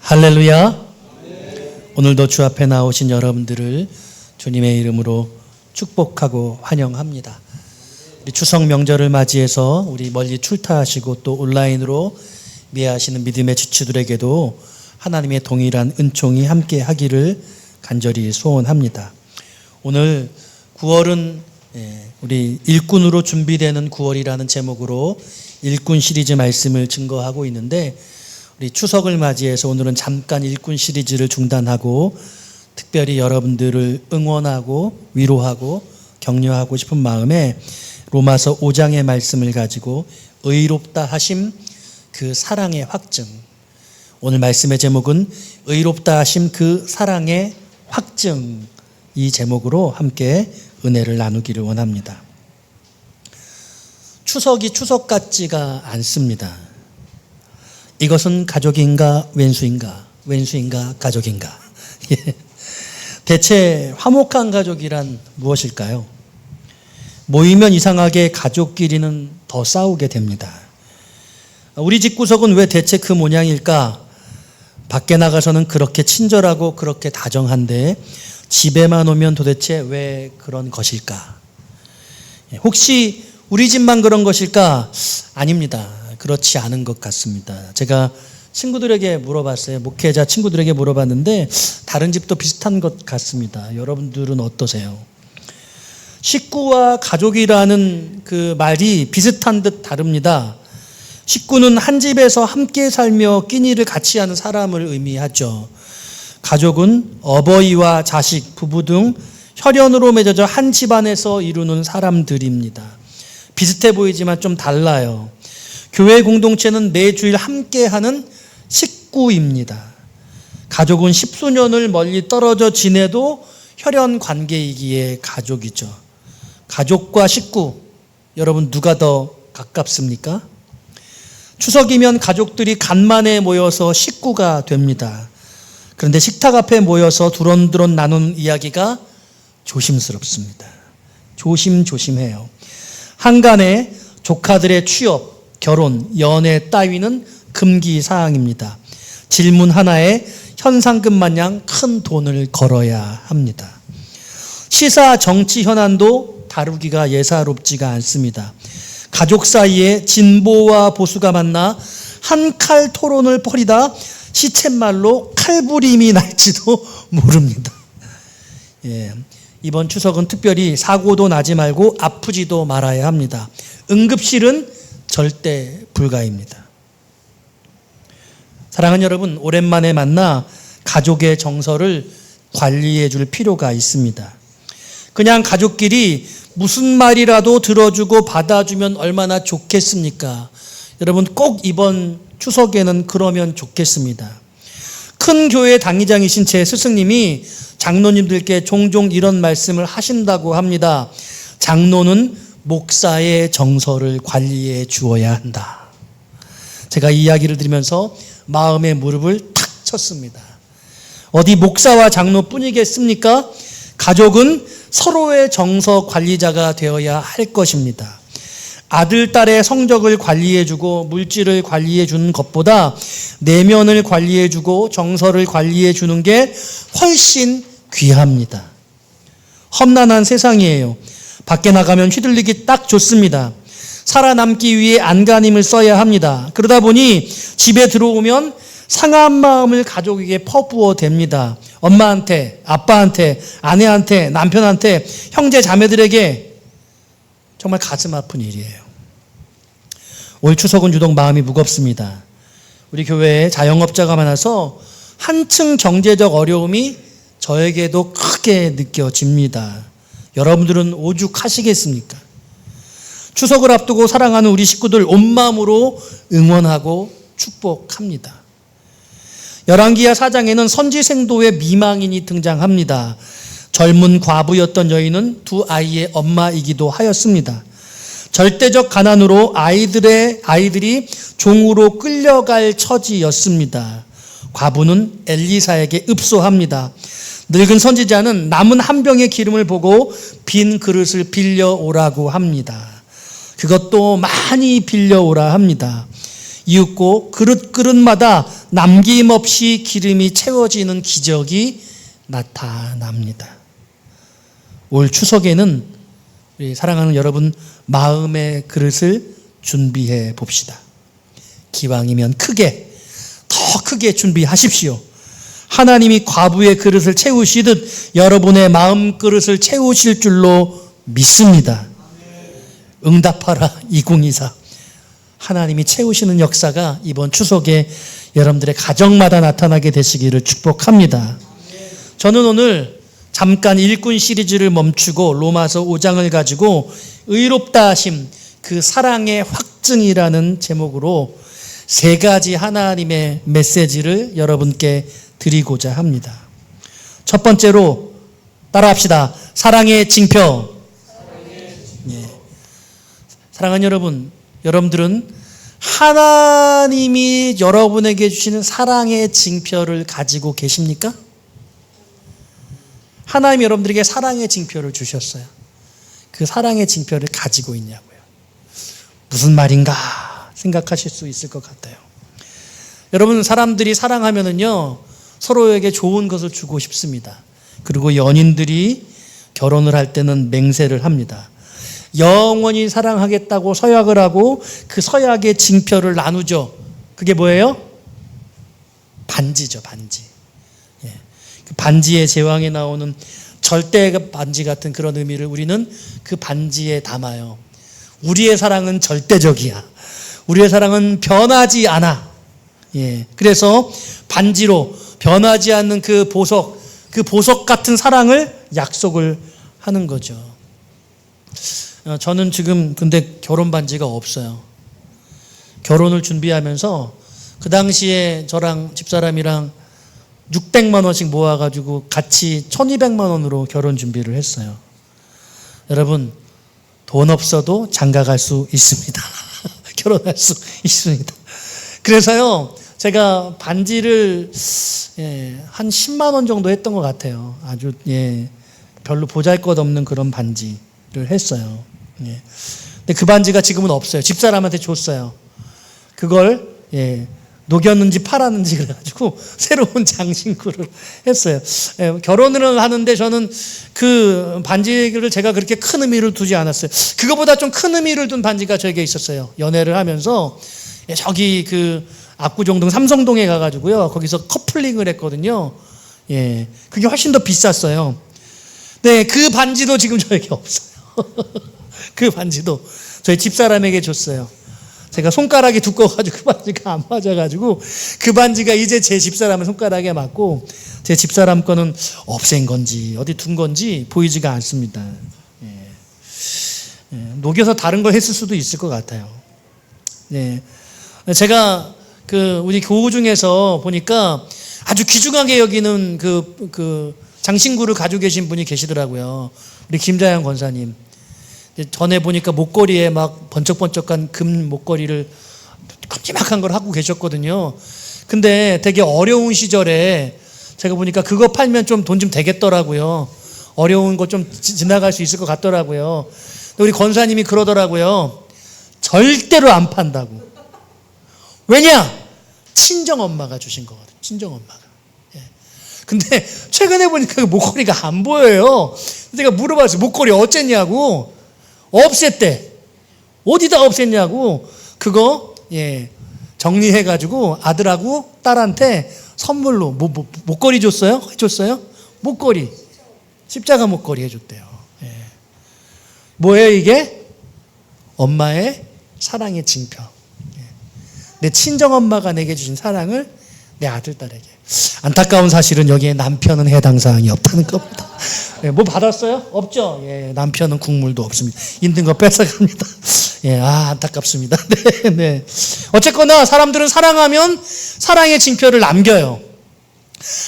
할렐루야. 오늘도 주 앞에 나오신 여러분들을 주님의 이름으로 축복하고 환영합니다. 우리 추석 명절을 맞이해서 우리 멀리 출타하시고 또 온라인으로 미해하시는 믿음의 지추들에게도 하나님의 동일한 은총이 함께 하기를 간절히 소원합니다. 오늘 9월은 우리 일꾼으로 준비되는 9월이라는 제목으로 일꾼 시리즈 말씀을 증거하고 있는데, 우리 추석을 맞이해서 오늘은 잠깐 일꾼 시리즈를 중단하고 특별히 여러분들을 응원하고 위로하고 격려하고 싶은 마음에 로마서 5장의 말씀을 가지고 의롭다 하심 그 사랑의 확증, 오늘 말씀의 제목은 의롭다 하심 그 사랑의 확증, 이 제목으로 함께 은혜를 나누기를 원합니다. 추석이 추석 같지가 않습니다. 이것은 가족인가 왼수인가, 왼수인가 가족인가. 대체 화목한 가족이란 무엇일까요? 모이면 이상하게 가족끼리는 더 싸우게 됩니다. 우리 집구석은 왜 대체 그 모양일까? 밖에 나가서는 그렇게 친절하고 그렇게 다정한데 집에만 오면 도대체 왜 그런 것일까? 혹시 우리 집만 그런 것일까? 아닙니다. 그렇지 않은 것 같습니다. 제가 친구들에게 물어봤어요. 목회자 친구들에게 물어봤는데 다른 집도 비슷한 것 같습니다. 여러분들은 어떠세요? 식구와 가족이라는 그 말이 비슷한 듯 다릅니다. 식구는 한 집에서 함께 살며 끼니를 같이 하는 사람을 의미하죠. 가족은 어버이와 자식, 부부 등 혈연으로 맺어져 한 집안에서 이루는 사람들입니다. 비슷해 보이지만 좀 달라요. 교회 공동체는 매주일 함께하는 식구입니다. 가족은 십수년을 멀리 떨어져 지내도 혈연 관계이기에 가족이죠. 가족과 식구, 여러분 누가 더 가깝습니까? 추석이면 가족들이 간만에 모여서 식구가 됩니다. 그런데 식탁 앞에 모여서 두런두런 나누는 이야기가 조심스럽습니다. 조심해요. 한간에 조카들의 취업, 결혼, 연애 따위는 금기사항입니다. 질문 하나에 현상금 마냥 큰 돈을 걸어야 합니다. 시사 정치 현안도 다루기가 예사롭지가 않습니다. 가족 사이에 진보와 보수가 만나 한 칼 토론을 벌이다 시쳇말로 칼부림이 날지도 모릅니다. 이번 추석은 특별히 사고도 나지 말고 아프지도 말아야 합니다. 응급실은 절대 불가입니다. 사랑하는 여러분, 오랜만에 만나 가족의 정서를 관리해 줄 필요가 있습니다. 그냥 가족끼리 무슨 말이라도 들어주고 받아주면 얼마나 좋겠습니까? 여러분 꼭 이번 추석에는 그러면 좋겠습니다. 큰 교회 당의장이신 제 스승님이 장로님들께 종종 이런 말씀을 하신다고 합니다. 장로는 목사의 정서를 관리해 주어야 한다. 제가 이 이야기를 들으면서 마음의 무릎을 탁 쳤습니다. 어디 목사와 장로뿐이겠습니까? 가족은 서로의 정서 관리자가 되어야 할 것입니다. 아들, 딸의 성적을 관리해주고 물질을 관리해주는 것보다 내면을 관리해주고 정서를 관리해주는 게 훨씬 귀합니다. 험난한 세상이에요. 밖에 나가면 휘둘리기 딱 좋습니다. 살아남기 위해 안간힘을 써야 합니다. 그러다 보니 집에 들어오면 상한 마음을 가족에게 퍼부어 댑니다. 엄마한테, 아빠한테, 아내한테, 남편한테, 형제 자매들에게 정말 가슴 아픈 일이에요. 올 추석은 유독 마음이 무겁습니다. 우리 교회에 자영업자가 많아서 한층 경제적 어려움이 저에게도 크게 느껴집니다. 여러분들은 오죽하시겠습니까? 추석을 앞두고 사랑하는 우리 식구들 온 마음으로 응원하고 축복합니다. 열왕기하 4장에는 선지생도의 미망인이 등장합니다. 젊은 과부였던 여인은 두 아이의 엄마이기도 하였습니다. 절대적 가난으로 아이들이 종으로 끌려갈 처지였습니다. 과부는 엘리사에게 읍소합니다. 늙은 선지자는 남은 한 병의 기름을 보고 빈 그릇을 빌려오라고 합니다. 그것도 많이 빌려오라 합니다. 이윽고 그릇마다 남김없이 기름이 채워지는 기적이 나타납니다. 올 추석에는 우리 사랑하는 여러분 마음의 그릇을 준비해 봅시다. 기왕이면 크게, 더 크게 준비하십시오. 하나님이 과부의 그릇을 채우시듯 여러분의 마음 그릇을 채우실 줄로 믿습니다. 응답하라 2024. 하나님이 채우시는 역사가 이번 추석에 여러분들의 가정마다 나타나게 되시기를 축복합니다. 저는 오늘 잠깐 일꾼 시리즈를 멈추고 로마서 5장을 가지고 의롭다 하심, 그 사랑의 확증이라는 제목으로 세 가지 하나님의 메시지를 여러분께 드리고자 합니다. 첫 번째로 따라합시다. 사랑의 징표. 예. 사랑하는 여러분, 여러분들은 하나님이 여러분에게 주시는 사랑의 징표를 가지고 계십니까? 하나님이 여러분들에게 사랑의 징표를 주셨어요. 그 사랑의 징표를 가지고 있냐고요. 무슨 말인가 생각하실 수 있을 것 같아요. 여러분, 사람들이 사랑하면은요, 서로에게 좋은 것을 주고 싶습니다. 그리고 연인들이 결혼을 할 때는 맹세를 합니다. 영원히 사랑하겠다고 서약을 하고 그 서약의 징표를 나누죠. 그게 뭐예요? 반지죠, 반지. 예. 그 반지의 제왕에 나오는 절대 반지 같은 그런 의미를 우리는 그 반지에 담아요. 우리의 사랑은 절대적이야. 우리의 사랑은 변하지 않아. 예. 그래서 반지로 변하지 않는 그 보석 같은 사랑을 약속을 하는 거죠. 저는 지금 근데 결혼 반지가 없어요. 결혼을 준비하면서 그 당시에 저랑 집사람이랑 600만 원씩 모아가지고 같이 1200만 원으로 결혼 준비를 했어요. 여러분, 돈 없어도 장가갈 수 있습니다. 결혼할 수 있습니다. 그래서요, 제가 반지를 한 10만 원 정도 했던 것 같아요. 아주 별로 보잘것없는 그런 반지를 했어요. 근데 그 반지가 지금은 없어요. 집사람한테 줬어요. 그걸 녹였는지 팔았는지 그래가지고 새로운 장신구를 했어요. 결혼을 하는데 저는 그 반지를 제가 그렇게 큰 의미를 두지 않았어요. 그거보다 좀 큰 의미를 둔 반지가 저에게 있었어요. 연애를 하면서 저기 그 압구정동 삼성동에 가가지고요, 거기서 커플링을 했거든요. 그게 훨씬 더 비쌌어요. 네, 그 반지도 지금 저에게 없어요. 그 반지도 저희 집사람에게 줬어요. 제가 손가락이 두꺼워가지고 그 반지가 안 맞아가지고 그 반지가 이제 제 집사람의 손가락에 맞고 제 집사람 거는 없앤 건지 어디 둔 건지 보이지가 않습니다. 녹여서 다른 걸 했을 수도 있을 것 같아요. 제가 우리 교우 중에서 보니까 아주 귀중하게 여기는 그 장신구를 가지고 계신 분이 계시더라고요. 우리 김자영 권사님. 전에 보니까 목걸이에 막 번쩍번쩍한 금 목걸이를 큼지막한 걸 하고 계셨거든요. 근데 되게 어려운 시절에 제가 보니까 그거 팔면 좀 돈 좀 되겠더라고요. 어려운 거 좀 지나갈 수 있을 것 같더라고요. 우리 권사님이 그러더라고요. 절대로 안 판다고. 왜냐? 친정엄마가 주신 거거든요. 친정엄마가. 근데 최근에 보니까 그 목걸이가 안 보여요. 내가 물어봤어요. 목걸이 어쨌냐고. 없앴대. 어디다 없앴냐고. 그거 정리해가지고 아들하고 딸한테 선물로 목걸이 줬어요? 해줬어요? 목걸이. 십자가 목걸이 해줬대요. 뭐예요 이게? 엄마의 사랑의 징표. 내 친정엄마가 내게 주신 사랑을 내 아들, 딸에게. 안타까운 사실은 여기에 남편은 해당 사항이 없다는 겁니다. 뭐 받았어요? 없죠? 남편은 국물도 없습니다. 있는 거 뺏어갑니다. 안타깝습니다. 네. 어쨌거나 사람들은 사랑하면 사랑의 징표를 남겨요.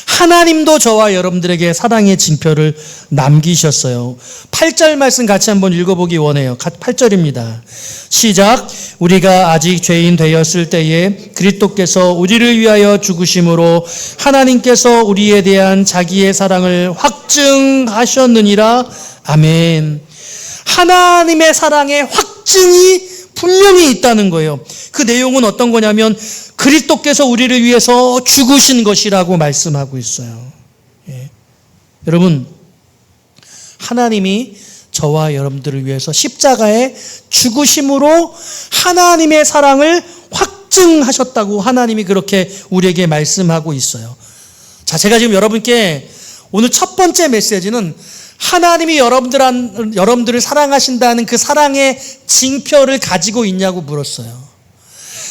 하나님도 저와 여러분들에게 사랑의 징표를 남기셨어요. 8절 말씀 같이 한번 읽어보기 원해요. 8절입니다. 시작. 우리가 아직 죄인 되었을 때에 그리스도께서 우리를 위하여 죽으심으로 하나님께서 우리에 대한 자기의 사랑을 확증하셨느니라. 아멘. 하나님의 사랑의 확증이 분명히 있다는 거예요. 그 내용은 어떤 거냐면 그리스도께서 우리를 위해서 죽으신 것이라고 말씀하고 있어요. 예. 여러분, 하나님이 저와 여러분들을 위해서 십자가에 죽으심으로 하나님의 사랑을 확증하셨다고 하나님이 그렇게 우리에게 말씀하고 있어요. 자, 제가 지금 여러분께 오늘 첫 번째 메시지는 하나님이 여러분들을 사랑하신다는 그 사랑의 징표를 가지고 있냐고 물었어요.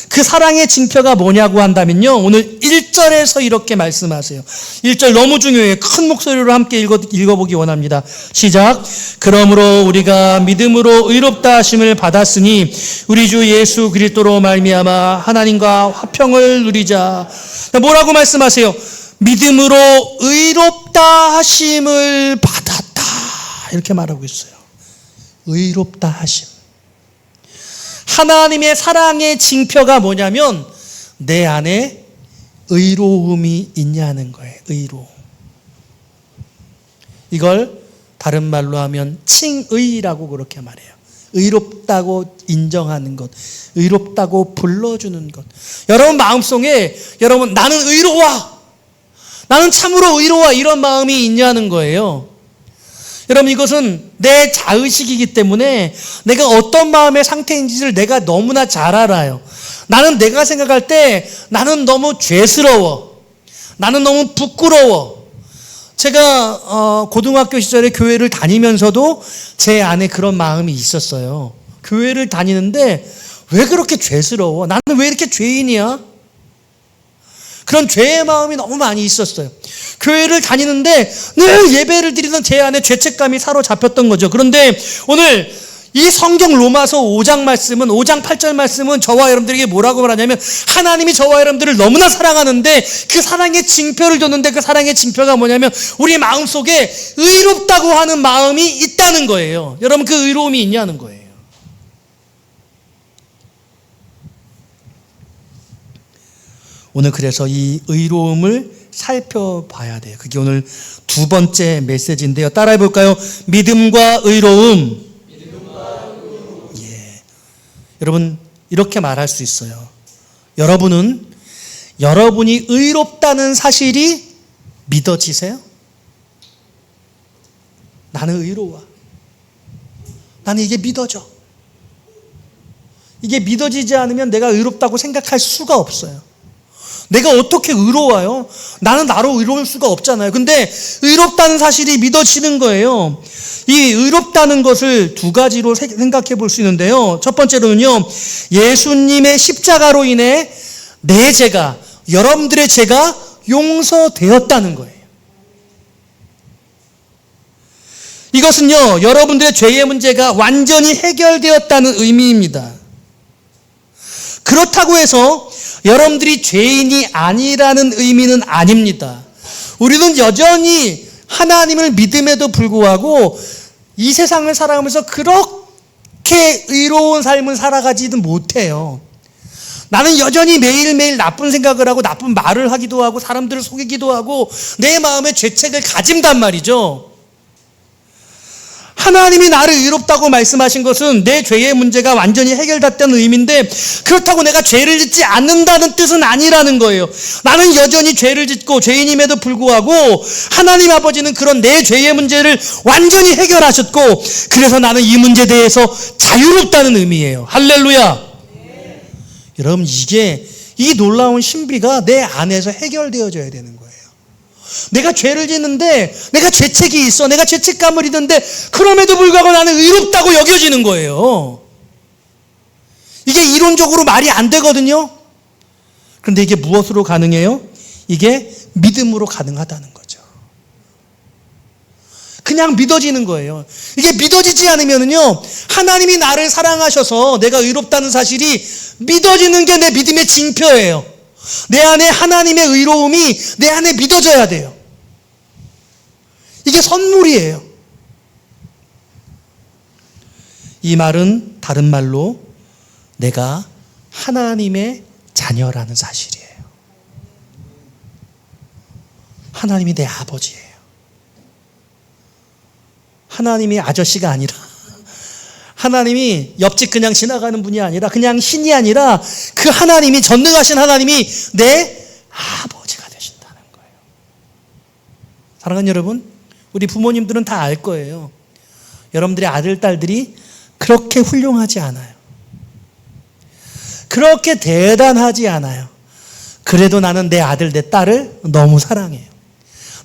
그 사랑의 징표가 뭐냐고 한다면요, 오늘 1절에서 이렇게 말씀하세요. 1절 너무 중요해요. 큰 목소리로 함께 읽어보기 원합니다. 시작. 그러므로 우리가 믿음으로 의롭다 하심을 받았으니 우리 주 예수 그리스도로 말미암아 하나님과 화평을 누리자. 뭐라고 말씀하세요? 믿음으로 의롭다 하심을 받았다, 이렇게 말하고 있어요. 의롭다 하심. 하나님의 사랑의 징표가 뭐냐면 내 안에 의로움이 있냐는 거예요. 의로움. 이걸 다른 말로 하면 칭의라고 그렇게 말해요. 의롭다고 인정하는 것, 의롭다고 불러주는 것. 여러분 마음속에 여러분 나는 의로워, 나는 참으로 의로워, 이런 마음이 있냐는 거예요. 여러분, 이것은 내 자의식이기 때문에 내가 어떤 마음의 상태인지를 내가 너무나 잘 알아요. 나는 내가 생각할 때 나는 너무 죄스러워, 나는 너무 부끄러워. 제가 고등학교 시절에 교회를 다니면서도 제 안에 그런 마음이 있었어요. 교회를 다니는데 왜 그렇게 죄스러워? 나는 왜 이렇게 죄인이야? 그런 죄의 마음이 너무 많이 있었어요. 교회를 다니는데 늘 예배를 드리던 제 안에 죄책감이 사로잡혔던 거죠. 그런데 오늘 이 성경 로마서 5장 말씀은, 5장 8절 말씀은 저와 여러분들에게 뭐라고 말하냐면 하나님이 저와 여러분들을 너무나 사랑하는데 그 사랑의 징표를 줬는데 그 사랑의 징표가 뭐냐면 우리 마음속에 의롭다고 하는 마음이 있다는 거예요. 여러분, 그 의로움이 있냐는 거예요. 오늘 그래서 이 의로움을 살펴봐야 돼요. 그게 오늘 두 번째 메시지인데요. 따라해 볼까요? 믿음과 의로움. 예. 여러분, 이렇게 말할 수 있어요. 여러분이 의롭다는 사실이 믿어지세요? 나는 의로워. 나는 이게 믿어져. 이게 믿어지지 않으면 내가 의롭다고 생각할 수가 없어요. 내가 어떻게 의로워요? 나는 나로 의로울 수가 없잖아요. 근데 의롭다는 사실이 믿어지는 거예요. 이 의롭다는 것을 두 가지로 생각해 볼 수 있는데요. 첫 번째로는요, 예수님의 십자가로 인해 내 죄가, 여러분들의 죄가 용서되었다는 거예요. 이것은요, 여러분들의 죄의 문제가 완전히 해결되었다는 의미입니다. 그렇다고 해서 여러분들이 죄인이 아니라는 의미는 아닙니다. 우리는 여전히 하나님을 믿음에도 불구하고 이 세상을 살아가면서 그렇게 의로운 삶을 살아가지는 못해요. 나는 여전히 매일매일 나쁜 생각을 하고 나쁜 말을 하기도 하고 사람들을 속이기도 하고 내 마음에 죄책을 가진단 말이죠. 하나님이 나를 의롭다고 말씀하신 것은 내 죄의 문제가 완전히 해결됐다는 의미인데 그렇다고 내가 죄를 짓지 않는다는 뜻은 아니라는 거예요. 나는 여전히 죄를 짓고 죄인임에도 불구하고 하나님 아버지는 그런 내 죄의 문제를 완전히 해결하셨고 그래서 나는 이 문제에 대해서 자유롭다는 의미예요. 할렐루야. 여러분, 이 놀라운 신비가 내 안에서 해결되어져야 되는 거예요. 내가 죄를 짓는데 내가 죄책이 있어, 내가 죄책감을 잊는데 그럼에도 불구하고 나는 의롭다고 여겨지는 거예요. 이게 이론적으로 말이 안 되거든요. 그런데 이게 무엇으로 가능해요? 이게 믿음으로 가능하다는 거죠. 그냥 믿어지는 거예요. 이게 믿어지지 않으면요, 하나님이 나를 사랑하셔서 내가 의롭다는 사실이 믿어지는 게 내 믿음의 징표예요. 내 안에 하나님의 의로움이 내 안에 믿어져야 돼요. 이게 선물이에요. 이 말은 다른 말로 내가 하나님의 자녀라는 사실이에요. 하나님이 내 아버지예요. 하나님이 아저씨가 아니라 하나님이 옆집 그냥 지나가는 분이 아니라, 그냥 신이 아니라 그 하나님이, 전능하신 하나님이 내 아버지가 되신다는 거예요. 사랑하는 여러분, 우리 부모님들은 다 알 거예요. 여러분들의 아들, 딸들이 그렇게 훌륭하지 않아요. 그렇게 대단하지 않아요. 그래도 나는 내 아들, 내 딸을 너무 사랑해요.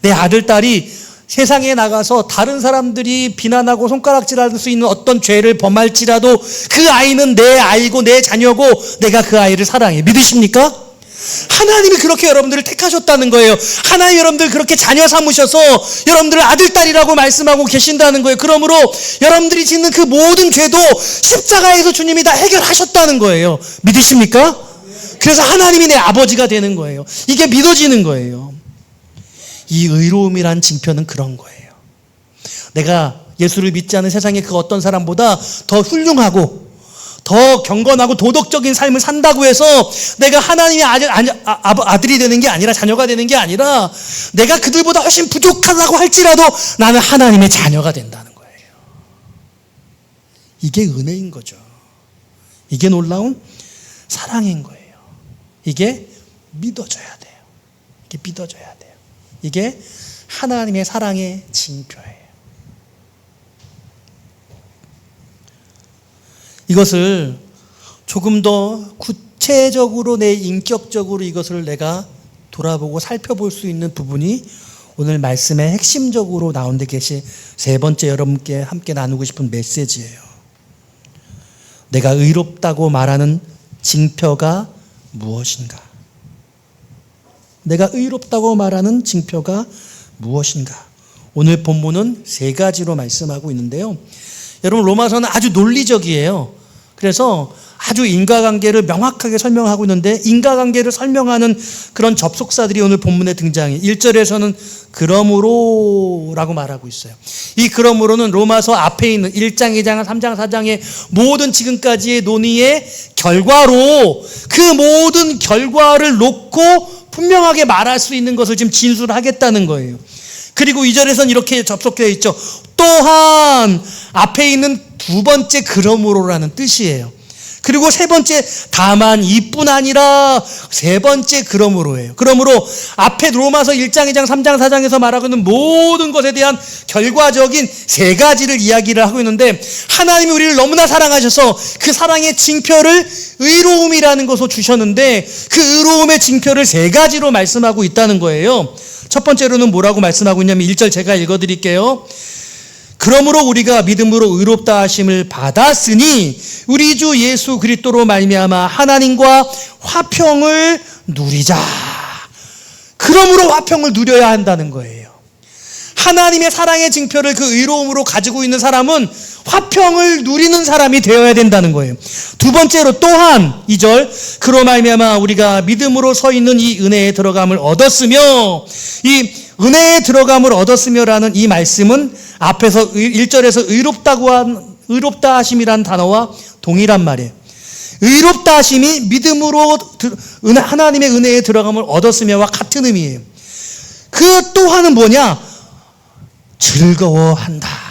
내 아들, 딸이 세상에 나가서 다른 사람들이 비난하고 손가락질할 수 있는 어떤 죄를 범할지라도 그 아이는 내 아이고 내 자녀고 내가 그 아이를 사랑해. 믿으십니까? 하나님이 그렇게 여러분들을 택하셨다는 거예요. 하나님 여러분들 그렇게 자녀 삼으셔서 여러분들을 아들, 딸이라고 말씀하고 계신다는 거예요. 그러므로 여러분들이 짓는 그 모든 죄도 십자가에서 주님이 다 해결하셨다는 거예요. 믿으십니까? 그래서 하나님이 내 아버지가 되는 거예요. 이게 믿어지는 거예요. 이 의로움이란 징표는 그런 거예요. 내가 예수를 믿지 않은 세상의 그 어떤 사람보다 더 훌륭하고 더 경건하고 도덕적인 삶을 산다고 해서 내가 하나님의 아들이 되는 게 아니라, 자녀가 되는 게 아니라, 내가 그들보다 훨씬 부족하다고 할지라도 나는 하나님의 자녀가 된다는 거예요. 이게 은혜인 거죠. 이게 놀라운 사랑인 거예요. 이게 믿어져야 돼요. 이게 믿어져야 돼요. 이게 하나님의 사랑의 징표예요. 이것을 조금 더 구체적으로, 내 인격적으로 이것을 내가 돌아보고 살펴볼 수 있는 부분이 오늘 말씀의 핵심적으로 나온 데 계신 세 번째 여러분께 함께 나누고 싶은 메시지예요. 내가 의롭다고 말하는 징표가 무엇인가? 내가 의롭다고 말하는 징표가 무엇인가? 오늘 본문은 세 가지로 말씀하고 있는데요. 여러분, 로마서는 아주 논리적이에요. 그래서 아주 인과관계를 명확하게 설명하고 있는데, 인과관계를 설명하는 그런 접속사들이 오늘 본문에 등장해요. 1절에서는 그러므로 라고 말하고 있어요. 이 그러므로는 로마서 앞에 있는 1장, 2장, 3장, 4장의 모든 지금까지의 논의의 결과로, 그 모든 결과를 놓고 분명하게 말할 수 있는 것을 지금 진술하겠다는 거예요. 그리고 2절에서는 이렇게 접속되어 있죠. 또한 앞에 있는 두 번째 그러므로라는 뜻이에요. 그리고 세 번째 다만 이뿐 아니라 세 번째 그러므로예요. 그러므로 앞에 로마서 1장, 2장, 3장, 4장에서 말하고 있는 모든 것에 대한 결과적인 세 가지를 이야기를 하고 있는데, 하나님이 우리를 너무나 사랑하셔서 그 사랑의 징표를 의로움이라는 것을 주셨는데, 그 의로움의 징표를 세 가지로 말씀하고 있다는 거예요. 첫 번째로는 뭐라고 말씀하고 있냐면 1절 제가 읽어드릴게요. 그러므로 우리가 믿음으로 의롭다 하심을 받았으니 우리 주 예수 그리스도로 말미암아 하나님과 화평을 누리자. 그러므로 화평을 누려야 한다는 거예요. 하나님의 사랑의 징표를 그 의로움으로 가지고 있는 사람은 화평을 누리는 사람이 되어야 된다는 거예요. 두 번째로 또한 2절 그로 말미암아 우리가 믿음으로 서 있는 이 은혜에 들어감을 얻었으며, 이 은혜에 들어감을 얻었으며라는 이 말씀은 앞에서 1절에서 의롭다 하심이란 단어와 동일한 말이에요. 의롭다 하심이 믿음으로 하나님의 은혜에 들어감을 얻었으며와 같은 의미예요. 그 또한은 뭐냐? 즐거워한다.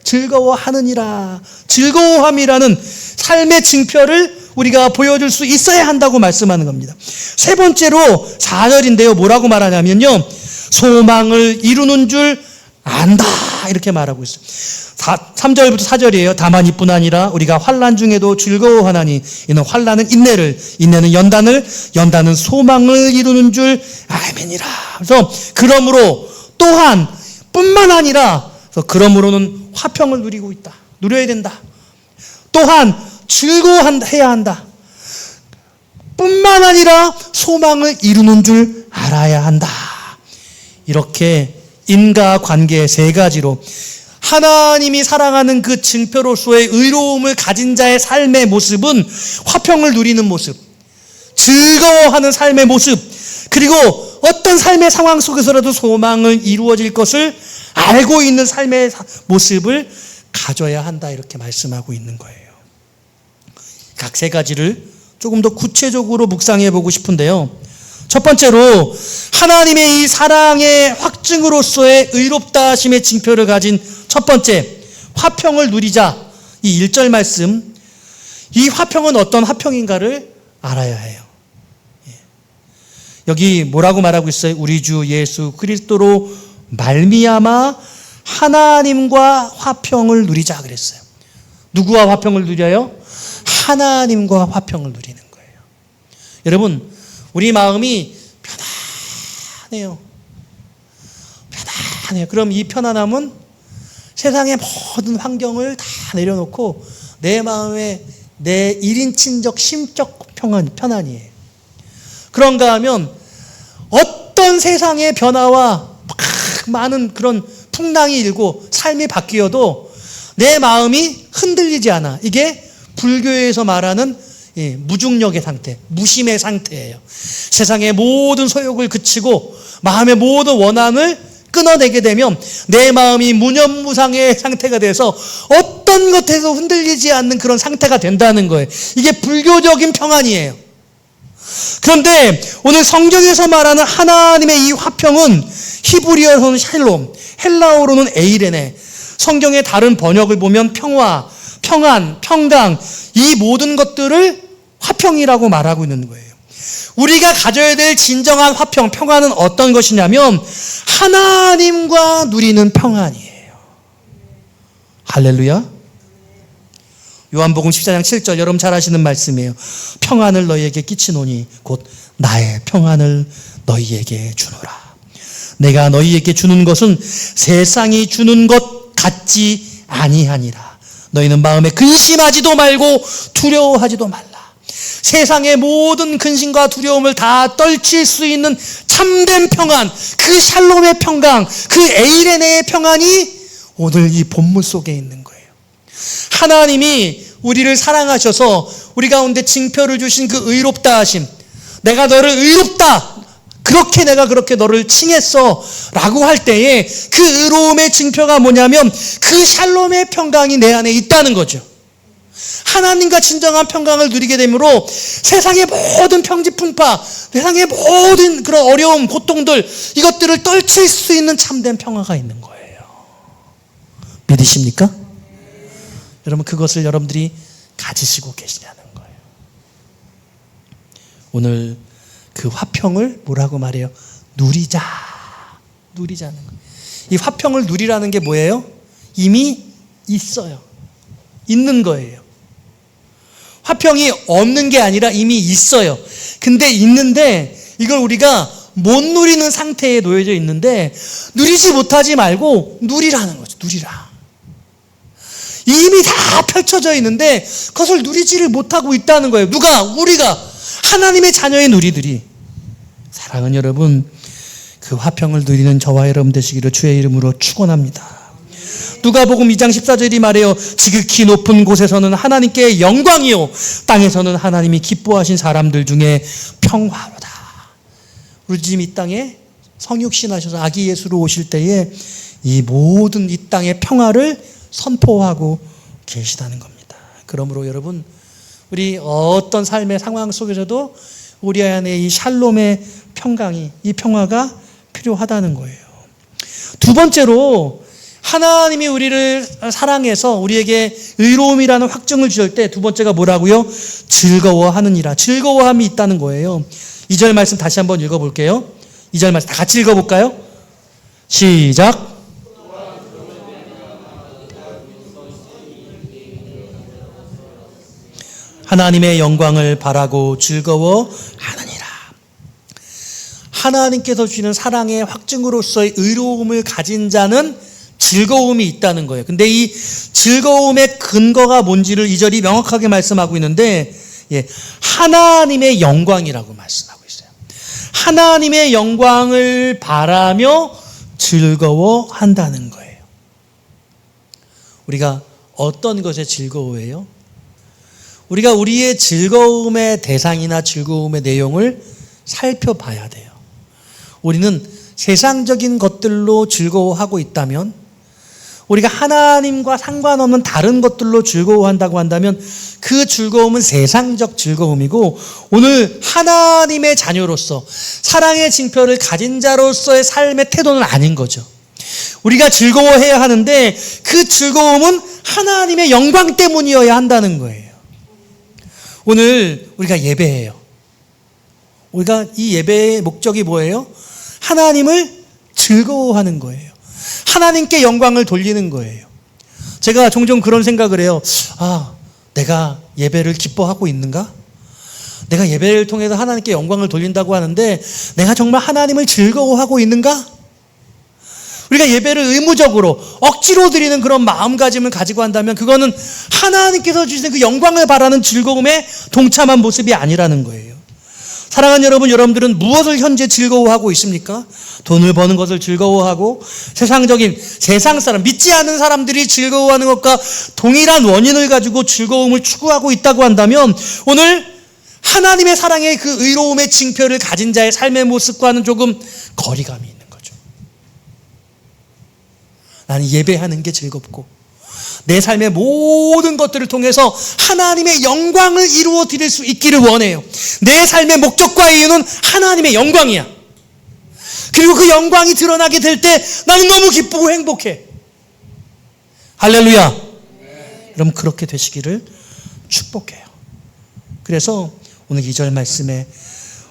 즐거워하느니라. 즐거워함이라는 삶의 징표를 우리가 보여줄 수 있어야 한다고 말씀하는 겁니다. 세 번째로 4절인데요. 뭐라고 말하냐면요. 소망을 이루는 줄 안다. 이렇게 말하고 있어요. 3절부터 4절이에요. 다만 이뿐 아니라 우리가 환난 중에도 즐거워하나니 이는 환난은 인내를, 인내는 연단을, 연단은 소망을 이루는 줄 알매니라. 그래서 그러므로 또한 뿐만 아니라, 그러므로는 화평을 누리고 있다. 누려야 된다. 또한 즐거워해야 한다. 뿐만 아니라 소망을 이루는 줄 알아야 한다. 이렇게 인과관계 세 가지로 하나님이 사랑하는 그 징표로서의 의로움을 가진 자의 삶의 모습은 화평을 누리는 모습, 즐거워하는 삶의 모습, 그리고 어떤 삶의 상황 속에서라도 소망을 이루어질 것을 알고 있는 삶의 모습을 가져야 한다. 이렇게 말씀하고 있는 거예요. 각 세 가지를 조금 더 구체적으로 묵상해 보고 싶은데요. 첫 번째로 하나님의 이 사랑의 확증으로서의 의롭다 하심의 징표를 가진 첫 번째, 화평을 누리자. 이 1절 말씀, 이 화평은 어떤 화평인가를 알아야 해요. 여기 뭐라고 말하고 있어요? 우리 주 예수 그리스도로 말미암아 하나님과 화평을 누리자 그랬어요. 누구와 화평을 누려요? 하나님과 화평을 누리는 거예요. 여러분, 우리 마음이 편안해요. 편안해요. 그럼 이 편안함은 세상의 모든 환경을 다 내려놓고 내 마음에 내 1인칭적 심적 편안이에요. 그런가 하면 어떤 세상의 변화와 많은 그런 풍랑이 일고 삶이 바뀌어도 내 마음이 흔들리지 않아. 이게 불교에서 말하는 무중력의 상태, 무심의 상태예요. 세상의 모든 소욕을 그치고 마음의 모든 원한을 끊어내게 되면 내 마음이 무념무상의 상태가 돼서 어떤 것에서 흔들리지 않는 그런 상태가 된다는 거예요. 이게 불교적인 평안이에요. 그런데 오늘 성경에서 말하는 하나님의 이 화평은 히브리어로는 샬롬, 헬라어로는 에이레네, 성경의 다른 번역을 보면 평화, 평안, 평강, 이 모든 것들을 화평이라고 말하고 있는 거예요. 우리가 가져야 될 진정한 화평, 평안은 어떤 것이냐면 하나님과 누리는 평안이에요. 할렐루야. 요한복음 14장 7절, 여러분 잘 아시는 말씀이에요. 평안을 너희에게 끼치노니 곧 나의 평안을 너희에게 주노라. 내가 너희에게 주는 것은 세상이 주는 것 같지 아니하니라. 너희는 마음에 근심하지도 말고 두려워하지도 말라. 세상의 모든 근심과 두려움을 다 떨칠 수 있는 참된 평안, 그 샬롬의 평강, 그 에이레네의 평안이 오늘 이 본문 속에 있는 거예요. 하나님이 우리를 사랑하셔서 우리 가운데 징표를 주신 그 의롭다 하심, 내가 너를 의롭다, 내가 그렇게 너를 칭했어 라고 할 때에 그 의로움의 징표가 뭐냐면 그 샬롬의 평강이 내 안에 있다는 거죠. 하나님과 진정한 평강을 누리게 되므로 세상의 모든 평지풍파, 세상의 모든 그런 어려움, 고통들, 이것들을 떨칠 수 있는 참된 평화가 있는 거예요. 믿으십니까? 여러분, 그것을 여러분들이 가지시고 계시냐는 거예요. 오늘 그 화평을 뭐라고 말해요? 누리자는 거예요. 이 화평을 누리라는 게 뭐예요? 이미 있어요. 있는 거예요. 화평이 없는 게 아니라 이미 있어요. 근데 있는데 이걸 우리가 못 누리는 상태에 놓여져 있는데 누리지 못하지 말고 누리라는 거죠. 누리라. 이미 다 펼쳐져 있는데 그것을 누리지를 못하고 있다는 거예요. 누가? 우리가, 하나님의 자녀인 우리들이. 사랑하는 여러분, 그 화평을 누리는 저와 여러분 되시기를 주의 이름으로 축원합니다. 누가복음 2장 14절이 말해요. 지극히 높은 곳에서는 하나님께 영광이요 땅에서는 하나님이 기뻐하신 사람들 중에 평화로다. 우리 주님 이 땅에 성육신하셔서 아기 예수로 오실 때에 이 모든 이 땅의 평화를 선포하고 계시다는 겁니다. 그러므로 여러분, 우리 어떤 삶의 상황 속에서도 우리 안에 이 샬롬의 평강이, 이 평화가 필요하다는 거예요. 두 번째로, 하나님이 우리를 사랑해서 우리에게 의로움이라는 확증을 주실 때 두 번째가 뭐라고요? 즐거워하느니라. 즐거워함이 있다는 거예요. 2절 말씀 다시 한번 읽어볼게요. 2절 말씀 다 같이 읽어볼까요? 시작. 하나님의 영광을 바라고 즐거워하느니라. 하나님께서 주시는 사랑의 확증으로서의 의로움을 가진 자는 즐거움이 있다는 거예요. 근데 이 즐거움의 근거가 뭔지를 2절이 명확하게 말씀하고 있는데, 하나님의 영광이라고 말씀하고 있어요. 하나님의 영광을 바라며 즐거워한다는 거예요. 우리가 어떤 것에 즐거워해요? 우리가 우리의 즐거움의 대상이나 즐거움의 내용을 살펴봐야 돼요. 우리는 세상적인 것들로 즐거워하고 있다면, 우리가 하나님과 상관없는 다른 것들로 즐거워한다고 한다면 그 즐거움은 세상적 즐거움이고, 오늘 하나님의 자녀로서 사랑의 징표를 가진 자로서의 삶의 태도는 아닌 거죠. 우리가 즐거워해야 하는데 그 즐거움은 하나님의 영광 때문이어야 한다는 거예요. 오늘 우리가 예배해요. 우리가 이 예배의 목적이 뭐예요? 하나님을 즐거워하는 거예요. 하나님께 영광을 돌리는 거예요. 제가 종종 그런 생각을 해요. 내가 예배를 기뻐하고 있는가? 내가 예배를 통해서 하나님께 영광을 돌린다고 하는데 내가 정말 하나님을 즐거워하고 있는가? 우리가 예배를 의무적으로 억지로 드리는 그런 마음가짐을 가지고 한다면 그거는 하나님께서 주시는 그 영광을 바라는 즐거움에 동참한 모습이 아니라는 거예요. 사랑하는 여러분, 여러분들은 무엇을 현재 즐거워하고 있습니까? 돈을 버는 것을 즐거워하고 세상적인 세상 사람, 믿지 않는 사람들이 즐거워하는 것과 동일한 원인을 가지고 즐거움을 추구하고 있다고 한다면 오늘 하나님의 사랑의 그 의로움의 징표를 가진 자의 삶의 모습과는 조금 거리감이 있는 거죠. 나는 예배하는 게 즐겁고 내 삶의 모든 것들을 통해서 하나님의 영광을 이루어 드릴 수 있기를 원해요. 내 삶의 목적과 이유는 하나님의 영광이야. 그리고 그 영광이 드러나게 될 때 나는 너무 기쁘고 행복해. 할렐루야. 여러분 그렇게 되시기를 축복해요. 그래서 오늘 2절 말씀에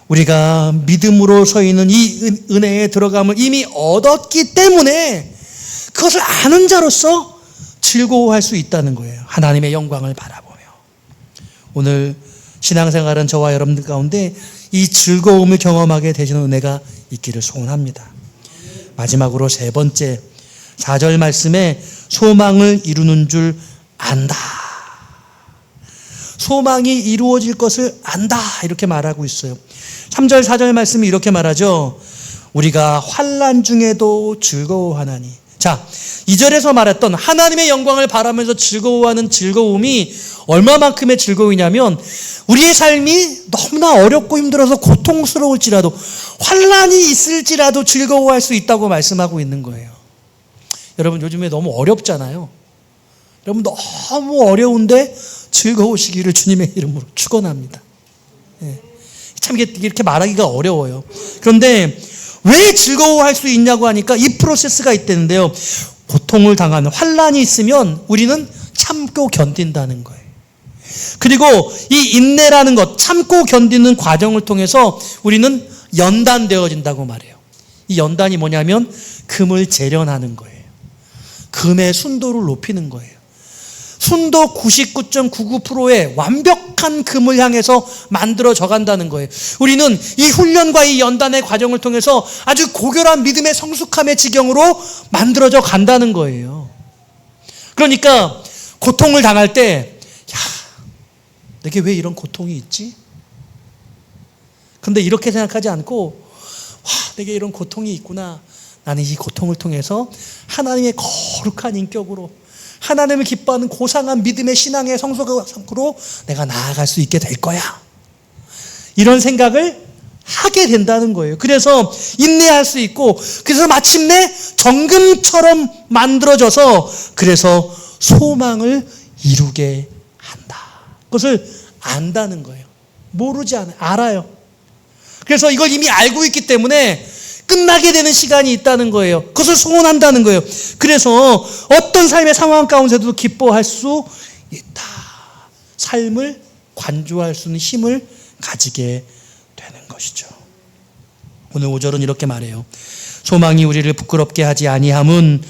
우리가 믿음으로 서 있는 이 은혜에 들어감을 이미 얻었기 때문에 그것을 아는 자로서 즐거워할 수 있다는 거예요. 하나님의 영광을 바라보며. 오늘 신앙생활은 저와 여러분들 가운데 이 즐거움을 경험하게 되시는 은혜가 있기를 소원합니다. 마지막으로 세 번째 4절 말씀에 소망을 이루는 줄 안다. 소망이 이루어질 것을 안다 이렇게 말하고 있어요. 3절 4절 말씀이 이렇게 말하죠. 우리가 환난 중에도 즐거워하나니. 자, 2절에서 말했던 하나님의 영광을 바라면서 즐거워하는 즐거움이 얼마만큼의 즐거움이냐면 우리의 삶이 너무나 어렵고 힘들어서 고통스러울지라도 환난이 있을지라도 즐거워할 수 있다고 말씀하고 있는 거예요. 여러분 요즘에 너무 어렵잖아요. 여러분 너무 어려운데 즐거우시기를 주님의 이름으로 축원합니다. 참 이렇게 말하기가 어려워요. 그런데 왜 즐거워할 수 있냐고 하니까 이 프로세스가 있다는데요. 고통을 당하는 환난이 있으면 우리는 참고 견딘다는 거예요. 그리고 이 인내라는 것, 참고 견디는 과정을 통해서 우리는 연단되어진다고 말해요. 이 연단이 뭐냐면 금을 재련하는 거예요. 금의 순도를 높이는 거예요. 순도 99.99%의 완벽한 금을 향해서 만들어져 간다는 거예요. 우리는 이 훈련과 이 연단의 과정을 통해서 아주 고결한 믿음의 성숙함의 지경으로 만들어져 간다는 거예요. 그러니까 고통을 당할 때 내게 왜 이런 고통이 있지? 그런데 이렇게 생각하지 않고 내게 이런 고통이 있구나. 나는 이 고통을 통해서 하나님의 거룩한 인격으로 하나님을 기뻐하는 고상한 믿음의 신앙의 성숙으로 내가 나아갈 수 있게 될 거야. 이런 생각을 하게 된다는 거예요. 그래서 인내할 수 있고 그래서 마침내 정금처럼 만들어져서 그래서 소망을 이루게 한다. 그것을 안다는 거예요. 모르지 않아요. 알아요. 그래서 이걸 이미 알고 있기 때문에 끝나게 되는 시간이 있다는 거예요. 그것을 소원한다는 거예요. 그래서 어떤 삶의 상황 가운데도 기뻐할 수 있다. 삶을 관조할 수 있는 힘을 가지게 되는 것이죠. 오늘 5절은 이렇게 말해요. 소망이 우리를 부끄럽게 하지 아니함은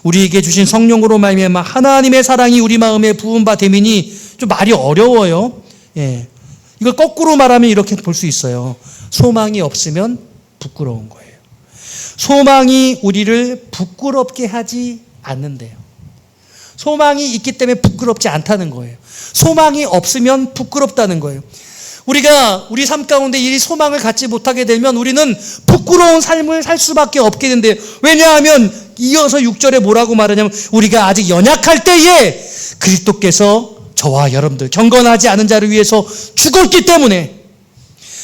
우리에게 주신 성령으로 말미암아 하나님의 사랑이 우리 마음에 부은 바 됨이니. 좀 말이 어려워요. 이걸 거꾸로 말하면 이렇게 볼 수 있어요. 소망이 없으면 부끄러운 거예요. 소망이 우리를 부끄럽게 하지 않는데요. 소망이 있기 때문에 부끄럽지 않다는 거예요. 소망이 없으면 부끄럽다는 거예요. 우리가 우리 삶 가운데 이 소망을 갖지 못하게 되면 우리는 부끄러운 삶을 살 수밖에 없게 된대요. 왜냐하면 이어서 6절에 뭐라고 말하냐면 우리가 아직 연약할 때에 그리스도께서 저와 여러분들 경건하지 않은 자를 위해서 죽었기 때문에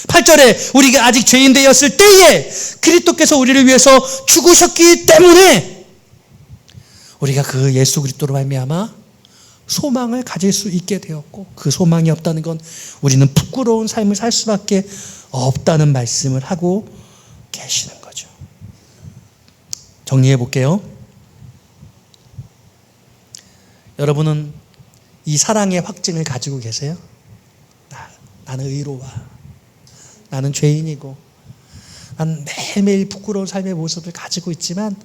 8절에 우리가 아직 죄인 되었을 때에 그리스도께서 우리를 위해서 죽으셨기 때문에 우리가 그 예수 그리스도로 말미암아 소망을 가질 수 있게 되었고 그 소망이 없다는 건 우리는 부끄러운 삶을 살 수밖에 없다는 말씀을 하고 계시는 거죠. 정리해 볼게요. 여러분은 이 사랑의 확증을 가지고 계세요? 나는 의로워. 나는 죄인이고 난 매일매일 부끄러운 삶의 모습을 가지고 있지만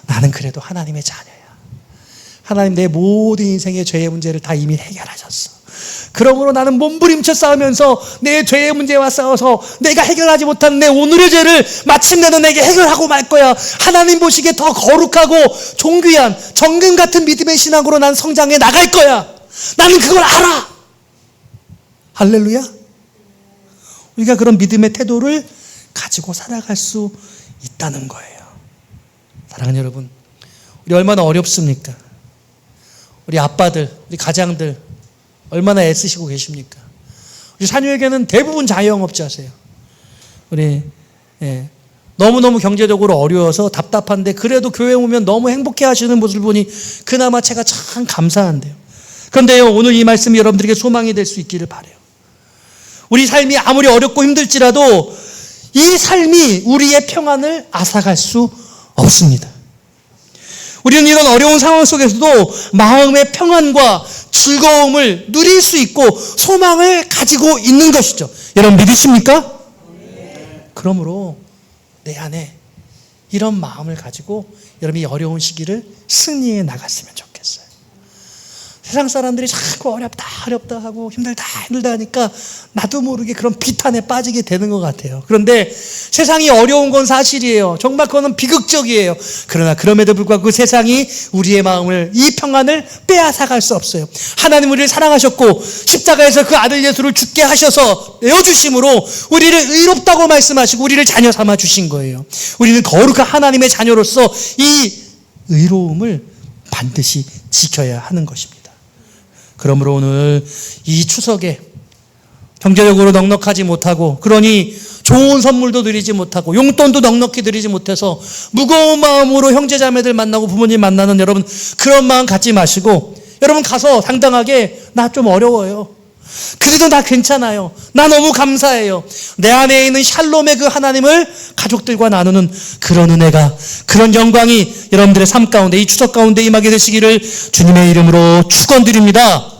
나는 그래도 하나님의 자녀야. 하나님 내 모든 인생의 죄의 문제를 다 이미 해결하셨어. 그러므로 나는 몸부림쳐 싸우면서 내 죄의 문제와 싸워서 내가 해결하지 못한 내 오늘의 죄를 마침내 너 내게 해결하고 말 거야. 하나님 보시기에 더 거룩하고 존귀한 정금 같은 믿음의 신앙으로 난 성장해 나갈 거야. 나는 그걸 알아. 할렐루야. 우리가 그런 믿음의 태도를 가지고 살아갈 수 있다는 거예요. 사랑하는 여러분, 우리 얼마나 어렵습니까? 우리 아빠들, 우리 가장들 얼마나 애쓰시고 계십니까? 우리 자녀에게는 대부분 자영업자세요. 우리 너무너무 경제적으로 어려워서 답답한데 그래도 교회 오면 너무 행복해 하시는 모습을 보니 그나마 제가 참 감사한데요. 그런데요, 오늘 이 말씀이 여러분들에게 소망이 될 수 있기를 바라요. 우리 삶이 아무리 어렵고 힘들지라도 이 삶이 우리의 평안을 앗아갈 수 없습니다. 우리는 이런 어려운 상황 속에서도 마음의 평안과 즐거움을 누릴 수 있고 소망을 가지고 있는 것이죠. 여러분 믿으십니까? 네. 그러므로 내 안에 이런 마음을 가지고 여러분이 어려운 시기를 승리해 나갔으면 좋겠어요. 세상 사람들이 자꾸 어렵다 하고 힘들다 하니까 나도 모르게 그런 비탄에 빠지게 되는 것 같아요. 그런데 세상이 어려운 건 사실이에요. 정말 그거는 비극적이에요. 그러나 그럼에도 불구하고 그 세상이 우리의 마음을, 이 평안을 빼앗아갈 수 없어요. 하나님 우리를 사랑하셨고 십자가에서 그 아들 예수를 죽게 하셔서 내어주심으로 우리를 의롭다고 말씀하시고 우리를 자녀 삼아 주신 거예요. 우리는 거룩한 하나님의 자녀로서 이 의로움을 반드시 지켜야 하는 것입니다. 그러므로 오늘 이 추석에 경제적으로 넉넉하지 못하고, 그러니 좋은 선물도 드리지 못하고 용돈도 넉넉히 드리지 못해서 무거운 마음으로 형제자매들 만나고 부모님 만나는 여러분, 그런 마음 갖지 마시고 여러분 가서 당당하게 나 좀 어려워요. 그래도 나 괜찮아요. 나 너무 감사해요. 내 안에 있는 샬롬의 그 하나님을 가족들과 나누는 그런 은혜가, 그런 영광이 여러분들의 삶 가운데, 이 추석 가운데 임하게 되시기를 주님의 이름으로 축원드립니다.